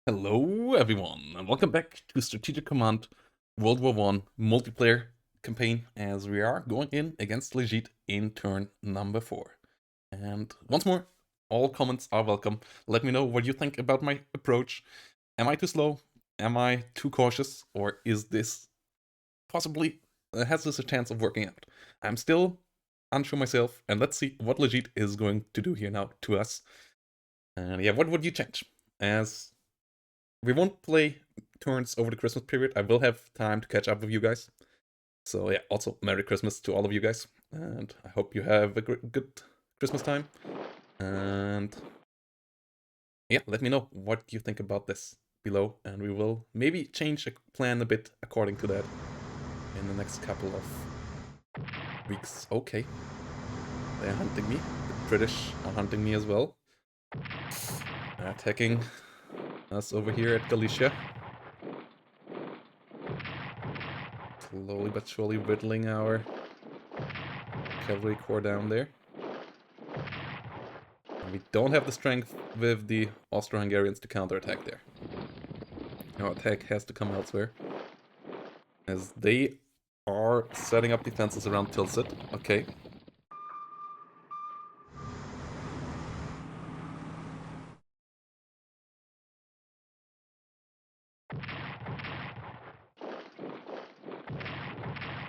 Hello everyone, and welcome back to Strategic Command World War One multiplayer campaign as we are going in against Legit in turn number 4. And once more, all comments are welcome. Let me know what you think about my approach. Am I too slow? Am I too cautious? Or is this possibly, has this a chance of working out? I'm still unsure myself, and let's see what Legit is going to do here now to us. And yeah, what would you change? As we won't play turns over the Christmas period. I will have time to catch up with you guys. So yeah, also Merry Christmas to all of you guys, and I hope you have a good Christmas time. And yeah, let me know what you think about this below, and we will maybe change a plan a bit according to that in the next couple of weeks. Okay, they're hunting me. The British are hunting me as well. They're attacking us over here at Galicia. Slowly but surely whittling our cavalry corps down there. And we don't have the strength with the Austro-Hungarians to counterattack there. Our attack has to come elsewhere, as they are setting up defenses around Tilsit. Okay.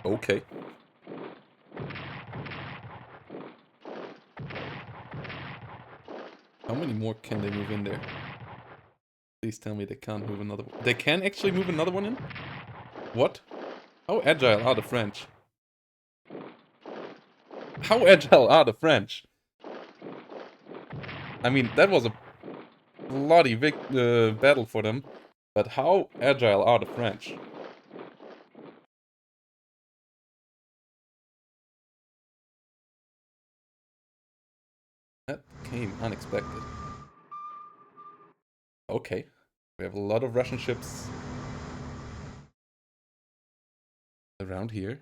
Okay. How many more can they move in there? Please tell me they can't move another one. They can actually move another one in? What? How agile are the French? How agile are the French? I mean, that was a bloody big battle for them. But how agile are the French? That came unexpected. Okay. We have a lot of Russian ships around here.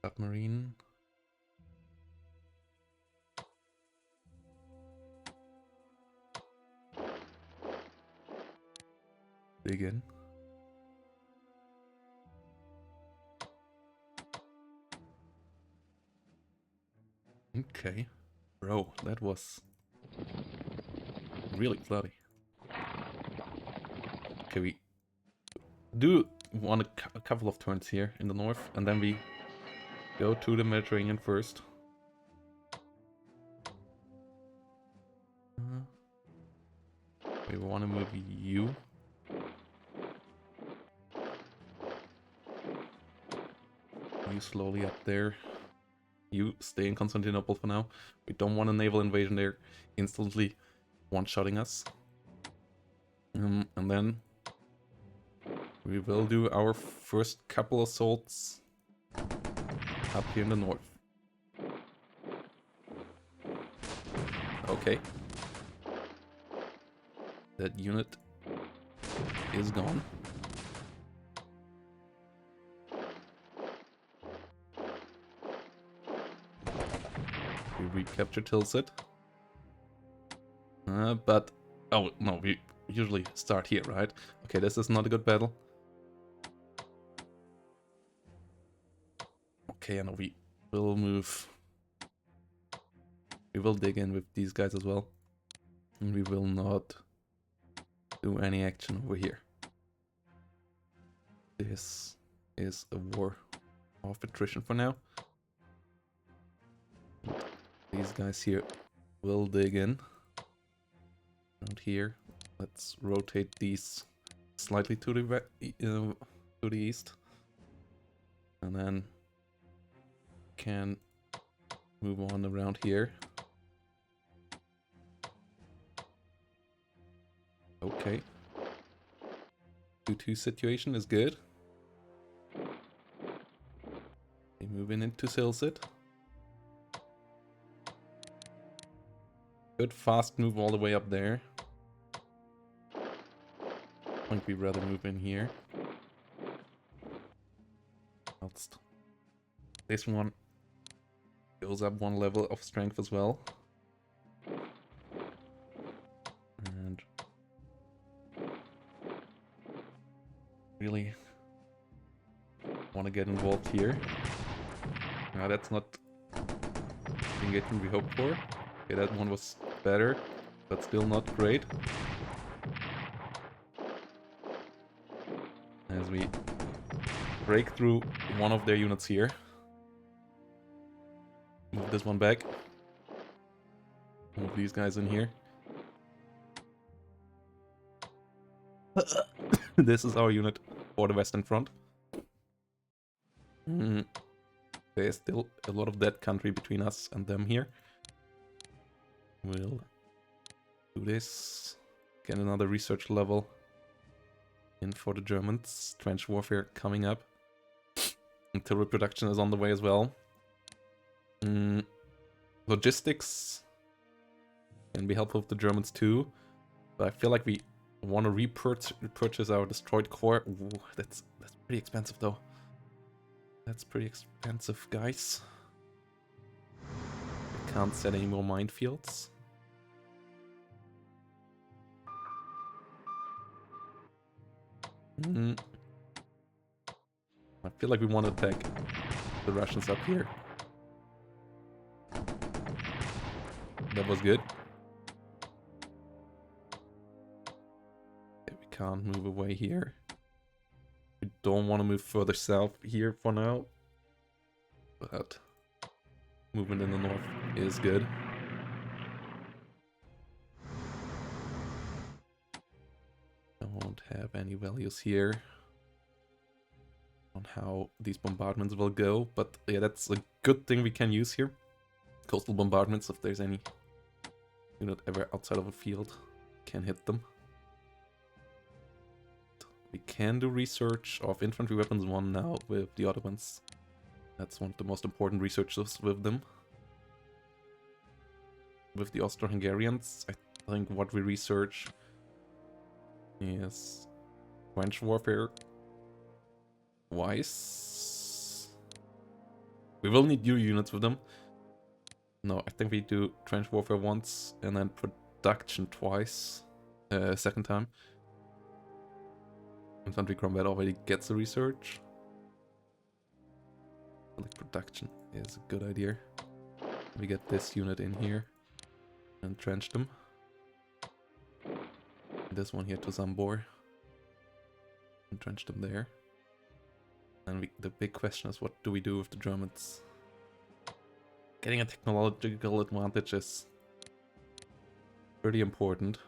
Submarine. Dig in. Okay. Bro, that was really bloody. Okay, we do want a couple of turns here in the north, and then we go to the Mediterranean first. We want to move you. You slowly up there. You stay in Constantinople for now. We don't want a naval invasion there, instantly one-shotting us. And then we will do our first couple assaults up here in the north. Okay. That unit is gone. We recapture Tilsit. But... Oh, no, we usually start here, right? Okay, this is not a good battle. Okay, and we will move... We will dig in with these guys as well. And we will not do any action over here. This is a war of attrition for now. These guys here will dig in. Around here. Let's rotate these slightly to the east. And then can move on around here. Okay. 2-2 situation is good. They move in into Silsit. Good fast move all the way up there. I think we'd rather move in here. Whilst this one goes up one level of strength as well. And really want to get involved here. Now that's not the engagement we hoped for. Okay, that one was better, but still not great. As we break through one of their units here. Move this one back. Move these guys in here. This is our unit for the Western Front. There's still a lot of dead country between us and them here. We'll do this. Get another research level in for the Germans. Trench warfare coming up. Artillery production is on the way as well. Logistics can be helpful with the Germans too. But I feel like we want to repurchase our destroyed core. Ooh, that's pretty expensive though. That's pretty expensive, guys. I can't set any more minefields. I feel like we want to attack the Russians up here. That was good. Okay, we can't move away here. We don't want to move further south here for now. But movement in the north is good. I won't have any values here on how these bombardments will go, but yeah, that's a good thing we can use here. Coastal bombardments, if there's any unit ever outside of a field, can hit them. We can do research of infantry weapons 1 now with the Ottomans. That's one of the most important researches with them. With the Austro-Hungarians, I think what we research is trench warfare twice. We will need new units with them. No, I think we do trench warfare once and then production twice. Second time. Infantry combat already gets a research. Like production is a good idea. We get this unit in here and trench them. This one here to Zambor and trench them there. And the big question is, what do we do with the Germans? Getting a technological advantage is pretty important.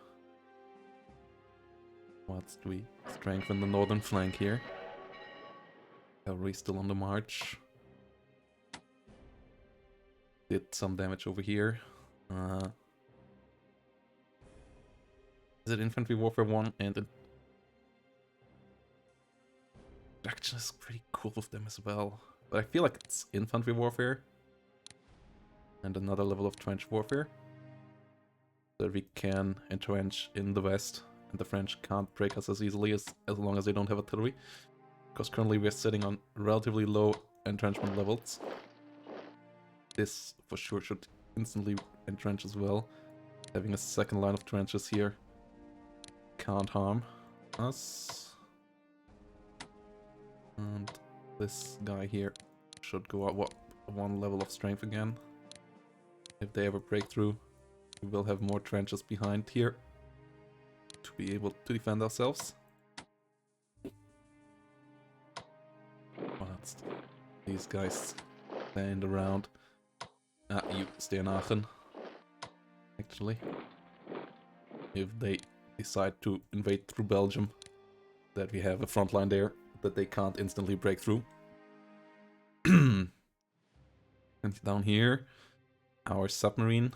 Whilst we strengthen the northern flank here. Cavalry still on the march. Did some damage over here. Is it Infantry Warfare 1? And production is pretty cool with them as well. But I feel like it's Infantry Warfare. And another level of trench warfare. So that we can entrench in the west. And the French can't break us as easily as long as they don't have artillery. Because currently we're sitting on relatively low entrenchment levels. This for sure should instantly entrench as well. Having a second line of trenches here can't harm us. And this guy here should go up one level of strength again. If they ever break through, we will have more trenches behind here to be able to defend ourselves. Whilst these guys stand around. You stay in Aachen. Actually, if they decide to invade through Belgium, that we have a front line there that they can't instantly break through. And down here, our submarine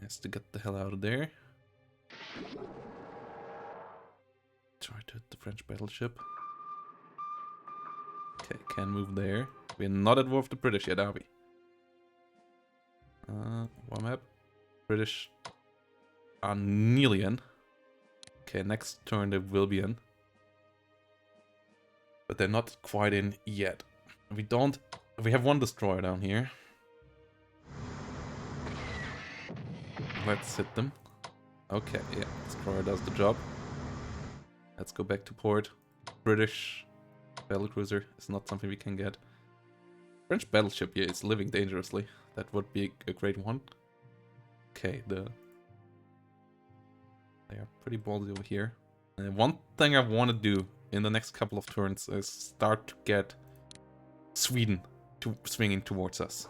has to get the hell out of there. Try to hit the French battleship. Okay, can move there. We're not at war with the British yet, are we? One map. British are nearly in. Okay, next turn they will be in. but they're not quite in yet. We have one destroyer down here. Let's hit them. Okay, yeah, destroyer does the job. Let's go back to port. British battlecruiser is not something we can get. French battleship here is living dangerously. That would be a great one. Okay, they are pretty ballsy over here. And one thing I want to do in the next couple of turns is start to get Sweden to swinging towards us.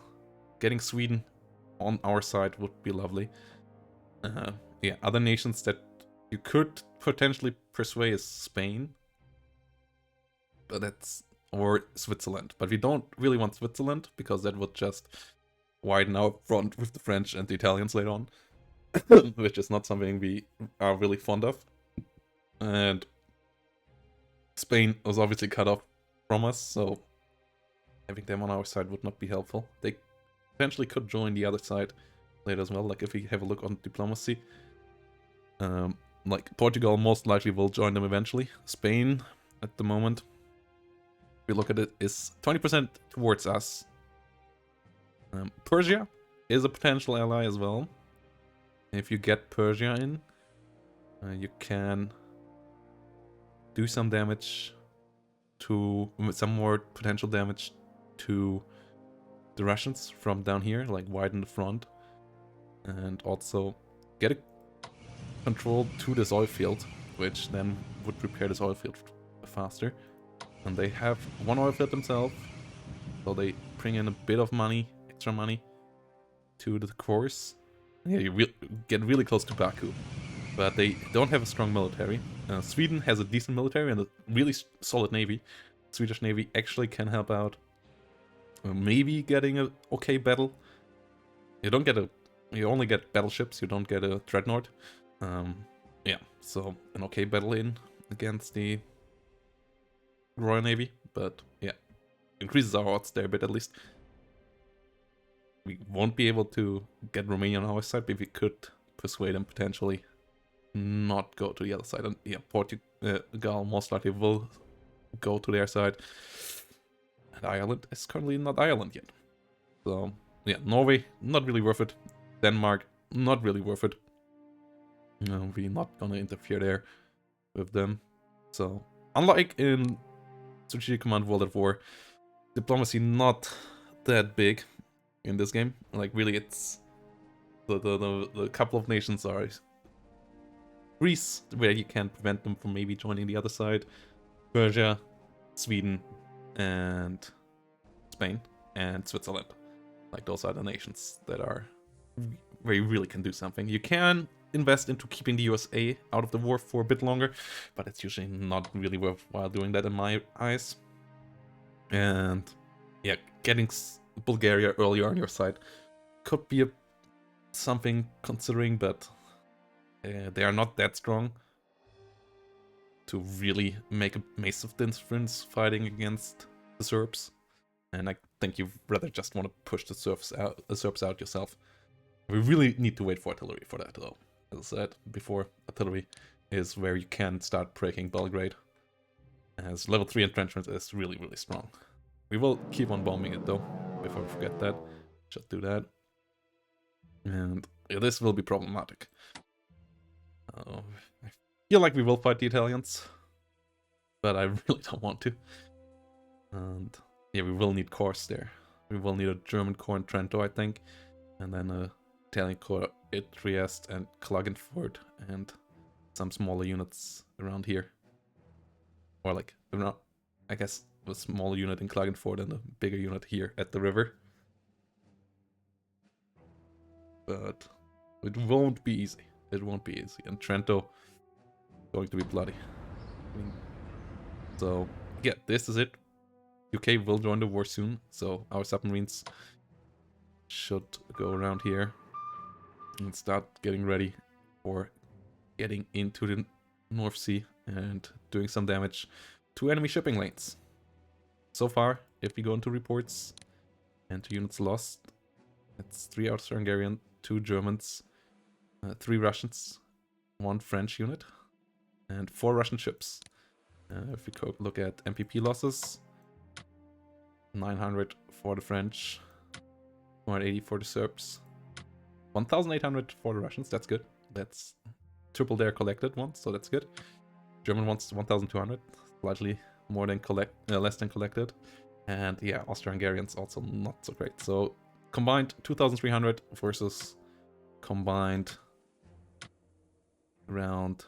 Getting Sweden on our side would be lovely. Yeah, other nations that you could potentially persuade is Spain. But or Switzerland. But we don't really want Switzerland, because that would just widen our front with the French and the Italians later on. Which is not something we are really fond of. And Spain was obviously cut off from us, so having them on our side would not be helpful. They potentially could join the other side later as well, like if we have a look on diplomacy. Like Portugal most likely will join them eventually. Spain, at the moment, if we look at it, is 20% towards us. Persia is a potential ally as well. If you get Persia in, you can do some damage to, some more potential damage to the Russians from down here, like widen the front. And also get a control to this oil field, which then would prepare this oil field faster. And they have one oil field themselves, so they bring in a bit of money, extra money, to the course. Yeah, you get really close to Baku, but they don't have a strong military. Sweden has a decent military and a really solid navy. Swedish navy actually can help out. Maybe getting a okay battle. You only get battleships, you don't get a dreadnought. Yeah, so an okay battle in against the Royal Navy, but yeah, increases our odds there a bit at least. We won't be able to get Romania on our side, but we could persuade them potentially not go to the other side. And yeah, Portugal most likely will go to their side. And Ireland is currently not Ireland yet. So yeah, Norway, not really worth it. Denmark, not really worth it. No, we're not gonna interfere there with them. So, unlike in Strategic Command World at War, diplomacy not that big in this game. Like, really, it's the couple of nations are Greece, where you can prevent them from maybe joining the other side, Persia, Sweden, and Spain, and Switzerland. Like, those are the nations that are where you really can do something. You can invest into keeping the USA out of the war for a bit longer, but it's usually not really worthwhile doing that in my eyes. And yeah, getting Bulgaria earlier on your side could be something considering, but they are not that strong to really make a massive difference fighting against the Serbs. And I think you rather just want to push the Serbs out yourself. We really need to wait for artillery for that, though. As I said before, artillery is where you can start breaking Belgrade, as level 3 entrenchment is really, really strong. We will keep on bombing it, though, before we forget that. Just do that. And yeah, this will be problematic. I feel like we will fight the Italians, but I really don't want to. And yeah, we will need corps there. We will need a German corps in Trento, I think, and then a Italian corps at Trieste and Klagenfurt, and some smaller units around here. Or like, I guess a smaller unit in Klagenfurt and a bigger unit here at the river. But it won't be easy. It won't be easy. And Trento going to be bloody. So yeah, this is it. UK will join the war soon, so our submarines should go around here and start getting ready for getting into the North Sea and doing some damage to enemy shipping lanes. So far, if we go into reports and to units lost, it's 3 Austro-Hungarian, 2 Germans, 3 Russians, 1 French unit, and 4 Russian ships. If we look at MPP losses, 900 for the French, 280 for the Serbs, 1,800 for the Russians. That's good. That's triple their collected ones, so that's good. German ones 1,200, slightly more than less than collected. And yeah, Austro-Hungarians also not so great. So combined 2,300 versus combined around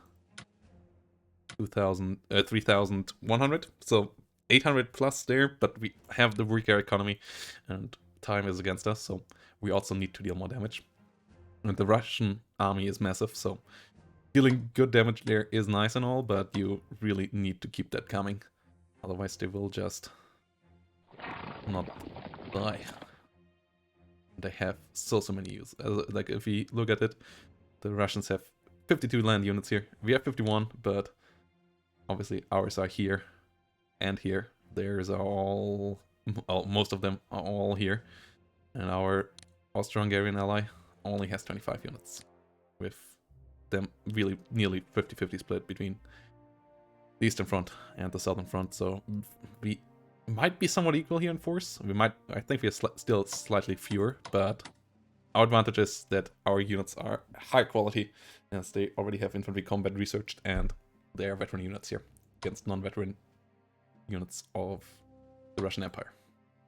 3,100. So 800 plus there, but we have the weaker economy and time is against us, so we also need to deal more damage. And the Russian army is massive, so dealing good damage there is nice and all, but you really need to keep that coming. Otherwise they will just not die. They have so many use. Like if we look at it, the Russians have 52 land units here. We have 51, but obviously ours are here and here. Theirs are all, well, most of them are all here. And our Austro-Hungarian ally only has 25 units, with them really nearly 50-50 split between the Eastern Front and the Southern Front. So we might be somewhat equal here in force. I think we are still slightly fewer, but our advantage is that our units are high quality, as they already have infantry combat researched, and they are veteran units here against non-veteran units of the Russian Empire.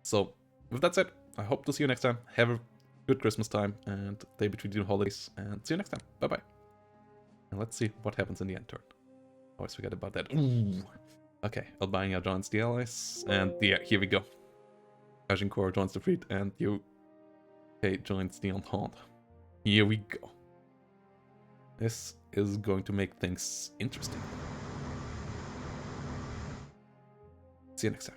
So with that said, I hope to see you next time. Have a good Christmas time and day between the holidays, and see you next time. Bye-bye. And let's see what happens in the end turn. Always forget about that. Ooh. Okay, Albania joins the Allies, and yeah, here we go. Agincourt joins the fleet, and UK joins the Entente. Here we go. This is going to make things interesting. See you next time.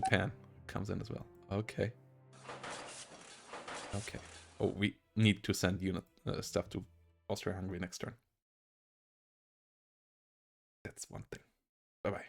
Japan comes in as well. Okay. Okay. Oh, we need to send unit stuff to Austria-Hungary next turn. That's one thing. Bye-bye.